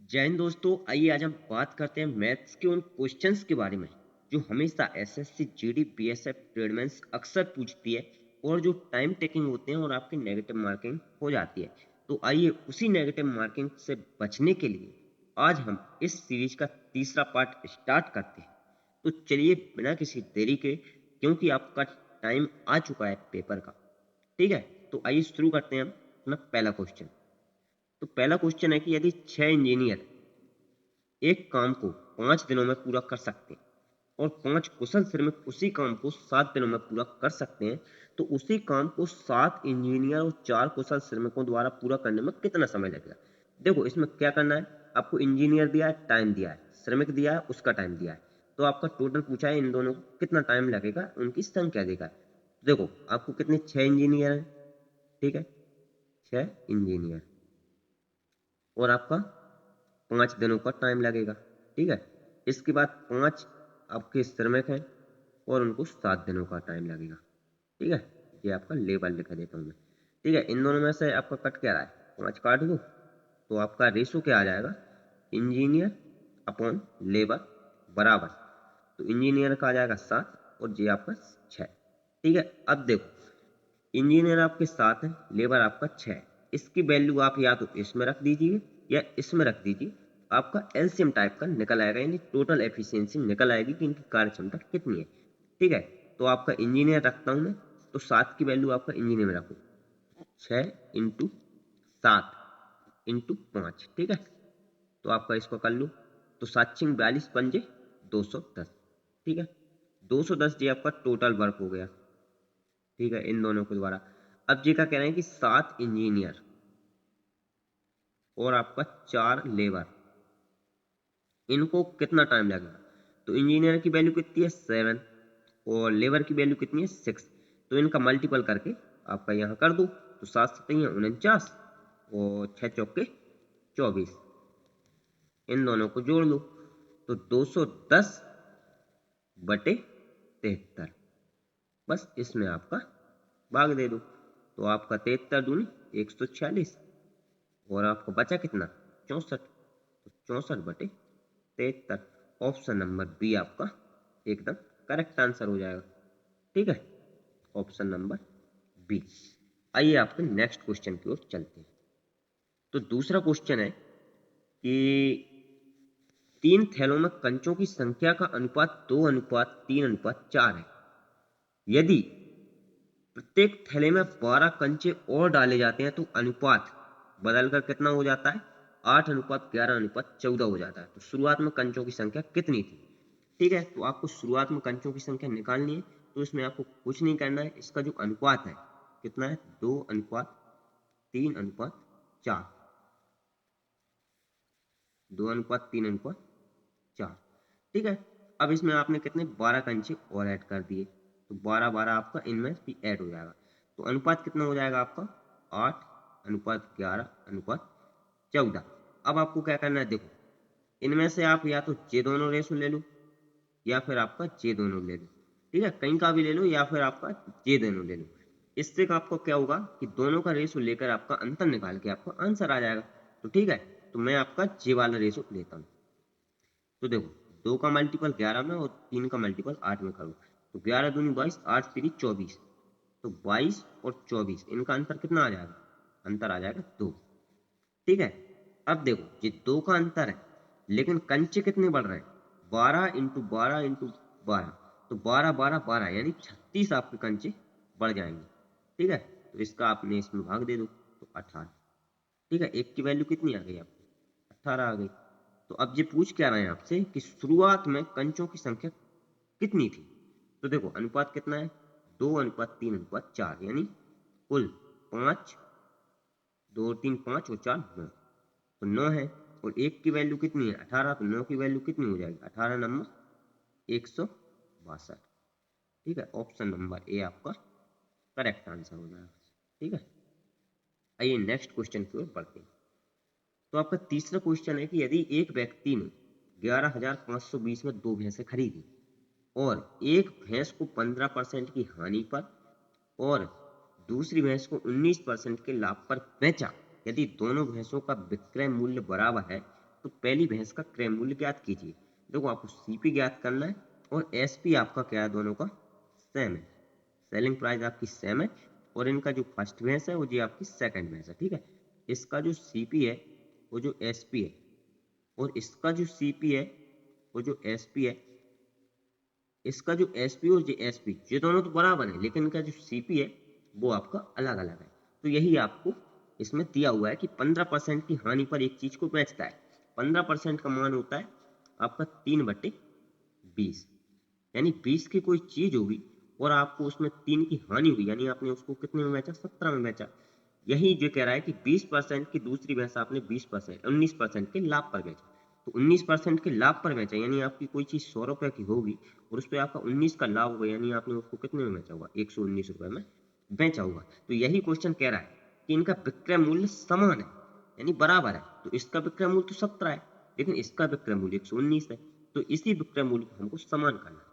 जय हिंद दोस्तों। आइए आज हम बात करते हैं मैथ्स के उन क्वेश्चंस के बारे में जो हमेशा एसएससी जीडी बीएसएफ ट्रेडमेंस अक्सर पूछती है और जो टाइम टेकिंग होते हैं और आपकी नेगेटिव मार्किंग हो जाती है। तो आइए उसी नेगेटिव मार्किंग से बचने के लिए आज हम इस सीरीज का तीसरा पार्ट स्टार्ट करते हैं। तो चलिए बिना किसी देरी के, क्योंकि आपका टाइम आ चुका है पेपर का। ठीक है, तो आइए शुरू करते हैं हम अपना पहला क्वेश्चन। तो पहला क्वेश्चन है कि यदि 6 इंजीनियर एक काम को 5 दिनों में पूरा कर सकते हैं और 5 कुशल श्रमिक उसी काम को 7 दिनों में पूरा कर सकते हैं, तो उसी काम को 7 इंजीनियर और 4 कुशल श्रमिकों द्वारा पूरा करने में कितना समय लगेगा। देखो इसमें क्या करना है, आपको इंजीनियर दिया है, टाइम दिया है, श्रमिक दिया है, उसका टाइम दिया है। तो आपका टोटल पूछा है इन दोनों को कितना टाइम लगेगा, उनकी संख्या देगा। देखो आपको कितने 6 इंजीनियर हैं, ठीक है, 6 इंजीनियर और आपका 5 दिनों का टाइम लगेगा। ठीक है, इसके बाद 5 आपके श्रमिक हैं और उनको 7 दिनों का टाइम लगेगा। ठीक है, ये आपका लेबर लिखा देता हूँ मैं। ठीक है, इन दोनों में से आपका कट क्या रहा है, 5 काट दो तो आपका रेशो क्या आ जाएगा, इंजीनियर अपॉन लेबर बराबर। तो इंजीनियर का आ जाएगा 7 और ये आपका 6। ठीक है, अब देखो इंजीनियर आपके 7 है, लेबर आपका 6 है। इसकी वैल्यू आप या तो इसमें रख दीजिए या इसमें रख दीजिए, आपका एलसीएम टाइप का निकल आएगा, यानी टोटल एफिशिएंसी निकल आएगी कि इनकी कार्य क्षमता कितनी है। ठीक है, तो आपका इंजीनियर रखता हूं मैं, तो 7 की वैल्यू आपका इंजीनियर में रखो, 6 इंटू 7 इंटू 5। ठीक है, तो आपका इसको कर लो, तो 7×42 पंजे 210। ठीक है, 210 जी आपका टोटल वर्क हो गया। ठीक है, इन दोनों के द्वारा। अब जी का कह रहे हैं कि 7 इंजीनियर और आपका 4 लेबर, इनको कितना टाइम लगेगा। तो इंजीनियर की वैल्यू कितनी है 7 और लेबर की वैल्यू कितनी है 6। तो इनका मल्टीपल करके आपका यहाँ कर दो, तो 7×7=49 और 6×4=24, इन दोनों को जोड़ लो तो 210/73। बस इसमें आपका भाग दे दो, तो आपका 73×2=146 और आपको बचा कितना 64। तो 64/73, ऑप्शन नंबर बी आपका एकदम करेक्ट आंसर हो जाएगा। ठीक है, ऑप्शन नंबर बी। आइए आपके नेक्स्ट क्वेश्चन की ओर चलते हैं। तो दूसरा क्वेश्चन है कि 3 थैलों में कंचों की संख्या का अनुपात 2:3:4 है। यदि प्रत्येक थैले में 12 कंचे और डाले जाते हैं तो अनुपात बदलकर कितना हो जाता है, 8:11:14 हो जाता है। तो शुरुआत में कंचों की संख्या कितनी थी। ठीक है, तो आपको शुरुआत में कंचों की संख्या निकालनी है। तो इसमें आपको कुछ नहीं करना है, इसका जो अनुपात है कितना है, 2:3:4, 2:3:4। ठीक है, अब इसमें आपने कितने 12 कंचे और ऐड कर दिए, तो 12 आपका इनमें भी ऐड हो जाएगा। तो अनुपात कितना हो जाएगा आपका 8:11:14। अब आपको क्या करना है, देखो इनमें से आप या तो ये दोनों रेशो ले लो या फिर आपका ये दोनों ले लो। ठीक है, कहीं का भी ले लो या फिर आपका ये दोनों ले लो। इससे आपको क्या होगा कि दोनों का रेशो लेकर आपका अंतर निकाल के आपका आंसर आ जाएगा। तो ठीक है, तो मैं आपका ये वाला रेशो लेता हूँ। तो देखो 2 का मल्टीपल 11 में और 3 का मल्टीपल 8 में करो, तो 11×2=22, 8×3=24। तो 22 और 24 इनका अंतर कितना आ जाएगा, अंतर आ जाएगा 2। ठीक है, अब देखो ये 2 का अंतर है लेकिन कंचे कितने बढ़ रहे हैं, 12×12×12, तो 12 यानी 36 आपके कंचे बढ़ जाएंगे। ठीक है, तो इसका आपने इसमें भाग दे दो तो 18। ठीक है, एक की वैल्यू कितनी आ गई आपको, 18 आ गई। तो अब ये पूछ क्या रहे हैं आपसे कि शुरुआत में कंचों की संख्या कितनी थी। तो देखो अनुपात कितना है, 2:3:4, यानी कुल 5, 2 3 5 और 4 9, तो 9 है। और एक की वैल्यू कितनी है 18, तो 9 की वैल्यू कितनी हो जाएगी, 18 नंबर 162। ठीक है, ऑप्शन नंबर ए आपका करेक्ट आंसर हो जाएगा। ठीक है, आइए नेक्स्ट क्वेश्चन की ओर बढ़ते हैं। तो आपका तीसरा क्वेश्चन है कि यदि एक व्यक्ति ने 11,520 में 2 भैंसें खरीदी और एक भैंस को 15% की हानि पर और दूसरी भैंस को 19% के लाभ पर बेचा, यदि दोनों भैंसों का विक्रय मूल्य बराबर है तो पहली भैंस का क्रय मूल्य ज्ञात कीजिए। देखो आपको सीपी ज्ञात करना है और एसपी आपका क्या है, दोनों का सेम है, सेलिंग प्राइस आपकी सेम है, और इनका जो फर्स्ट भैंस है वो जी आपकी सेकंड भैंस है, ठीक है। इसका जो सीपी है वो जो एसपी है, और इसका जो सीपी है वो जो एसपी है, इसका जो एसपी और जो एसपी ये दोनों तो बराबर है, लेकिन इनका जो सीपी है वो आपका अलग अलग है। तो यही आपको इसमें दिया हुआ है कि 15% की हानि पर एक चीज को बेचता है। 15% का मान होता है आपका 3/20, यानी 20 की कोई चीज होगी और आपको उसमें 3 की हानि हुई, यानी आपने उसको कितने में बेचा, 17 में बेचा। यही जो कह रहा है कि 20% की दूसरी भैंस आपने 20% 19% के लाभ पर बेचा। तो 19% के लाभ पर बेचा, यानी आपकी कोई चीज 100 रुपए की होगी और उस पर आपका 19 का लाभ होगा, यानी आपने उसको कितने में बेचा होगा, 119 रुपए में बेचा होगा। तो यही क्वेश्चन कह रहा है कि इनका विक्रय मूल्य समान है, यानी बराबर है। तो इसका विक्रय मूल्य तो 17 है, लेकिन इसका विक्रय मूल्य 119 है। तो इसी विक्रय मूल्य को हमको समान करना है।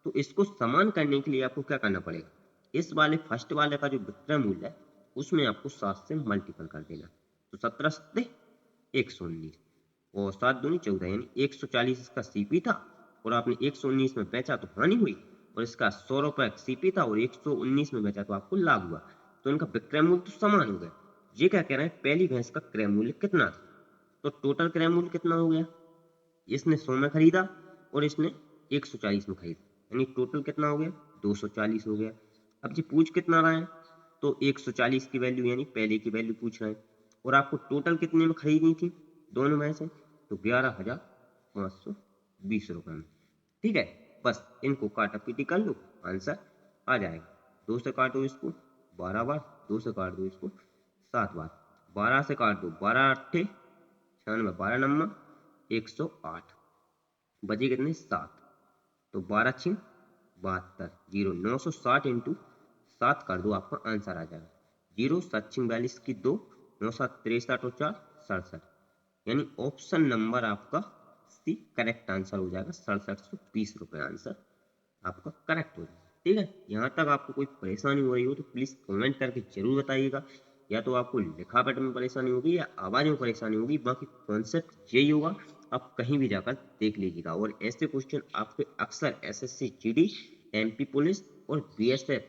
तो इसको समान करने के लिए आपको क्या करना पड़ेगा, इस वाले फर्स्ट वाले का जो विक्रय मूल्य है उसमें आपको 7 से मल्टीपल कर देना। तो 17 सत्ते 119 और 7 दूनी 14, यानी 140 इसका सीपी था और आपने 119 में बेचा तो हानि हुई, और इसका 100 रुपए सीपी था और 119 में बेचा तो आपको लाभ हुआ। तो इनका विक्रय मूल्य तो समान हो गया। ये क्या कह रहे हैं, पहली भैंस का क्रय मूल्य कितना था, तो टोटल क्रय मूल्य कितना हो गया, इसने 100 में खरीदा और इसने 140 में खरीदा, यानी टोटल कितना हो गया, 240 हो गया। अब जी पूछ कितना रहा है, तो 140 की वैल्यू यानी पहले की वैल्यू पूछ रहे हैं, और आपको टोटल कितने में खरीदनी थी दोनों में से, तो 11,520 रुपए में, ठीक है। बस इनको काटा पीटी कर लो, आंसर आ जाएगा। 2 से काटो इसको 12 बार, 2 से काट दो इसको 7 बार, 12 से काट दो 12 अट्ठे 96, 12 नम्मा 108, बचे कितने 7, तो 12 छिंग 72, जीरो 960 इंटू 7 कर दो, आपका आंसर आ जाएगा। जीरो 7 छिंग 42 की 2, 9 7 63 और 4 67, यानी ऑप्शन नंबर आपका सी करेक्ट आंसर हो जाएगा। 6720 रुपए आंसर आपका करेक्ट हो जाएगा, ठीक है। यहाँ तक आपको कोई परेशानी हो रही हो तो प्लीज कमेंट करके जरूर बताइएगा। या तो आपको लिखावट में परेशानी होगी या आवाज में परेशानी होगी, बाकी कॉन्सेप्ट यही होगा। आप कहीं भी जाकर देख लीजिएगा, और ऐसे क्वेश्चन आपके अक्सर एसएससी जीडी, एमपी पुलिस और बीएसएफ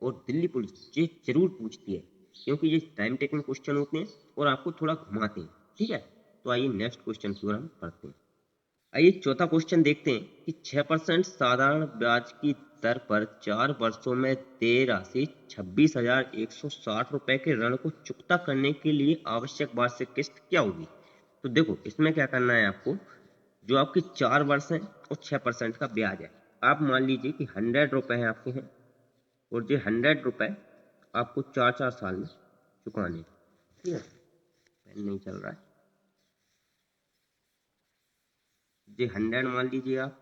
और दिल्ली पुलिस ये जरूर पूछती है, क्योंकि ये टाइम टेकिंग क्वेश्चन होते हैं और आपको थोड़ा घुमाते हैं, ठीक है। तो आइए नेक्स्ट क्वेश्चन की ओर हम पढ़ते हैं। आइए चौथा क्वेश्चन देखते हैं कि 6% साधारण ब्याज की दर पर 4 वर्षों में देय राशि 26,160 रुपए के ऋण को चुकता करने के लिए आवश्यक वार्षिक किस्त क्या होगी। तो देखो इसमें क्या करना है आपको, जो आपकी 4 वर्ष है और 6% का ब्याज है। आप मान लीजिए कि 100 रुपए हैं आपके हैं, और जो 100 रुपए आपको 4 4 साल में चुकाने हैं, ठीक है। पेन नहीं चल रहा है, जी 100 मान लीजिए आप,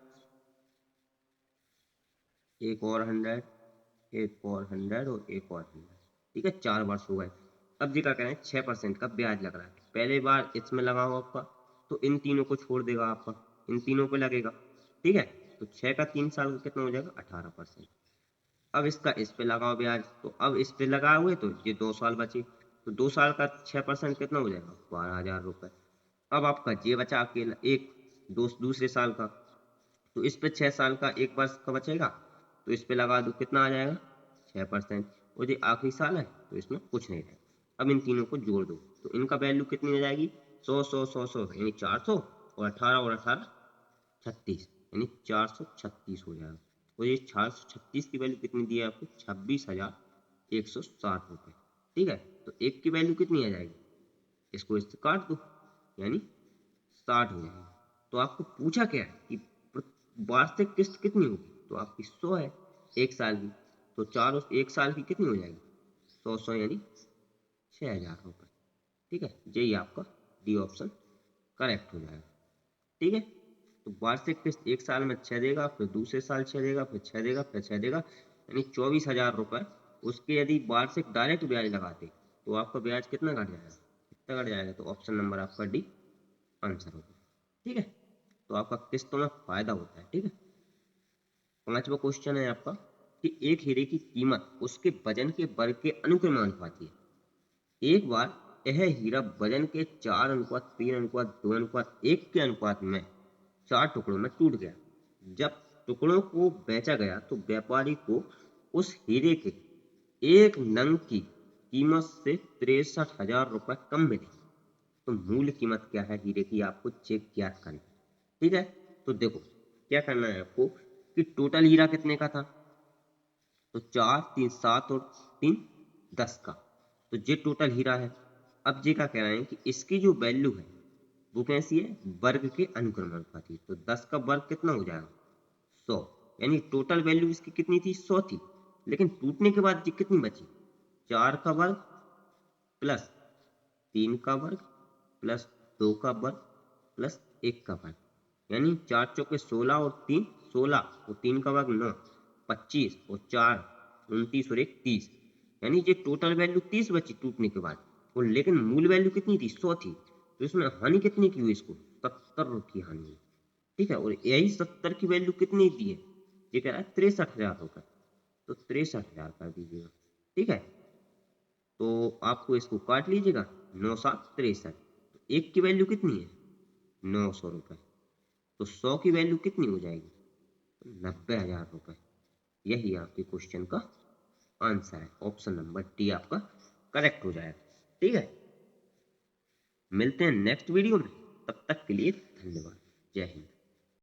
एक और 100, एक और 100 और एक और 100, ठीक है। 4 वर्ष हो गए। अब जी क्या करें, 6% का ब्याज लग रहा है, पहले बार इसमें लगाओ आपका, तो इन तीनों को छोड़ देगा आपका, इन तीनों पे लगेगा, ठीक है। तो 6 का 3 साल का कितना हो जाएगा, 18%। अब इसका इस पे लगाओ ब्याज, तो अब इस पे लगा हुए तो ये 2 साल बचे, तो 2 साल का 6% कितना हो जाएगा, 12,000 रुपए। अब आपका ये बचा अकेला एक दूसरे साल का, तो इस पे 6 साल का एक वर्ष का बचेगा, तो इस पे लगा दो, कितना आ जाएगा 6%। और ये आखिरी साल है तो इसमें कुछ नहीं रहेगा। अब इन तीनों को जोड़ दो, तो इनका वैल्यू कितनी हो जाएगी, 100 यानी 400, और 18 और 18 36, यानी 436 हो जाएगा। और ये 436 की वैल्यू कितनी दी है आपको, 26,160 रुपए, ठीक है। तो एक की वैल्यू कितनी आ जाएगी, इसको इससे काट दो, यानी 60 हो जाएगी। तो आपको पूछा क्या है कि वार्षिक किस्त कितनी होगी, तो आपकी 100 है एक साल की, तो चार एक साल की कितनी हो जाएगी, 100 यानी 6,000 रुपए, ठीक है। यही आपका डी ऑप्शन करेक्ट हो जाएगा, ठीक है। तो वार्षिक किस्त एक साल में 6 देगा, फिर दूसरे साल 6 देगा, फिर 6 देगा, फिर 6 देगा, यानी 24,000 रुपए। उसके यदि वार्षिक डायरेक्ट ब्याज लगाते तो आपका ब्याज कितना घट जाएगा, कितना घट जाएगा, तो ऑप्शन नंबर आपका डी आंसर होगा, ठीक है। तो आपका किस्तों में फायदा होता है, ठीक है। पांचवा क्वेश्चन है आपका कि एक हीरे की कीमत उसके वजन के वर्ग के अनुक्रमानुपाती है। एक बार यह हीरा वजन के 4:3:3:1 के अनुपात में 4 टुकड़ों में टूट गया। जब टुकड़ों को बेचा गया तो व्यापारी को उस हीरे के एक नंग की कीमत से 63,000 रुपए कम मिली। तो मूल कीमत क्या है हीरे की, आपको चेक ज्ञात करना है। ठीक है, तो देखो क्या करना है आपको कि टोटल हीरा कितने का था, तो 4, 3, 7 और 3, 10 का। तो ये टोटल हीरा है। अब ये क्या कह रहे हैं कि इसकी जो वैल्यू है वो कैसी है, वर्ग के अनुक्रमानुपाती। तो 10 का वर्ग कितना हो जाएगा, 100। यानी टोटल वैल्यू इसकी कितनी थी, 100 थी। लेकिन टूटने के बाद ये कितनी बची, 4 का वर्ग प्लस 3 का वर्ग प्लस 2 का वर्ग प्लस 1 का वर्ग। यानी 4 चौके 16 और 3 16 और 3 का वर्ग 9, 25 और 4 29 और 1 30। यानी ये टोटल वैल्यू 30 बची टूटने के बाद। और लेकिन मूल वैल्यू कितनी थी, 100 थी। तो इसमें हानि कितनी की हुई, इसको 70 की हानि हुई। ठीक है, और यही 70 की वैल्यू कितनी दी है, ये कह रहा है 63,000 रुपए। तो 63,000 कर दीजिएगा। ठीक है, तो आपको इसको काट लीजिएगा, 9×7 = 63। तो एक की वैल्यू कितनी है, 900 रुपए। तो 100 की वैल्यू कितनी हो जाएगी, तो 90,000 रुपए। यही आपके क्वेश्चन का आंसर है। ऑप्शन नंबर डी आपका करेक्ट हो जाएगा। ठीक है, मिलते हैं नेक्स्ट वीडियो में, तब तक के लिए धन्यवाद। जय हिंद।